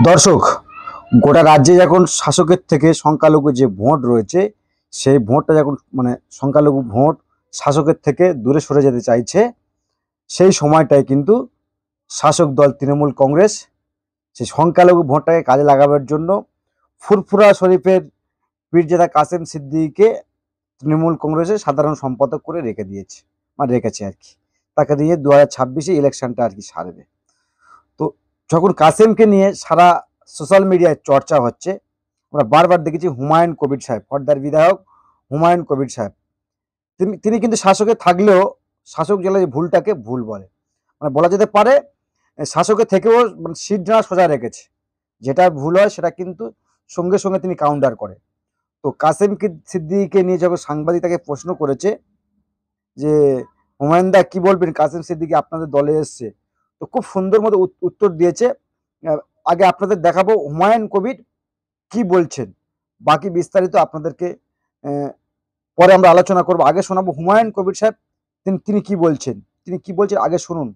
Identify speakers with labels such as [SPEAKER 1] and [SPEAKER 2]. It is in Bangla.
[SPEAKER 1] দর্শক, গোটা রাজ্যে যখন শাসকের থেকে সংখ্যালঘু যে ভোট রয়েছে, সেই ভোটটা যখন সংখ্যালঘু ভোট শাসকের থেকে দূরে সরে যেতে চাইছে, সেই সময়টায় কিন্তু শাসক দল তৃণমূল কংগ্রেস সেই সংখ্যালঘু ভোটটাকে কাজে লাগাবার জন্য ফুরফুরা শরীফের পীরজাদা কাসেম সিদ্দিকীকে তৃণমূল কংগ্রেসের সাধারণ সম্পাদক করে রেখেছে আর কি। তাকে দিয়ে 2026-এ ইলেকশনটা আর কি সারবে। তো যখন কাসেমকে নিয়ে সারা সোশ্যাল মিডিয়ায় চর্চা হচ্ছে, আমরা বারবার দেখেছি হুমায়ুন কবির সাহেব, খড়দার বিধায়ক হুমায়ুন কবির সাহেব, তিনি কিন্তু শাসকে থাকলেও শাসক জেলার এই ভুলটাকে ভুল বলে, বলা যেতে পারে শাসকের থেকেও সিটটা সোজা রেখেছে। যেটা ভুল হয় সেটা কিন্তু সঙ্গে সঙ্গে তিনি কাউন্টার করে। তো কাসেম সিদ্দিকীকে নিয়ে যখন সাংবাদিক তাকে প্রশ্ন করেছে যে হুমায়ুন দা কি বলবেন, কাসেম সিদ্দিকী আপনাদের দলে এসছে, তো খুব সুন্দর মতো উত্তর দিয়েছে। আগে আপনাদের দেখাবো হুমায়ুন কবির কি বলছেন, বাকি বিস্তারিত আপনাদেরকে পরে আমরা আলোচনা করব। আগে শোনাবো হুমায়ুন কবির সাহেব তিনি কি বলছেন, আগে শুনুন।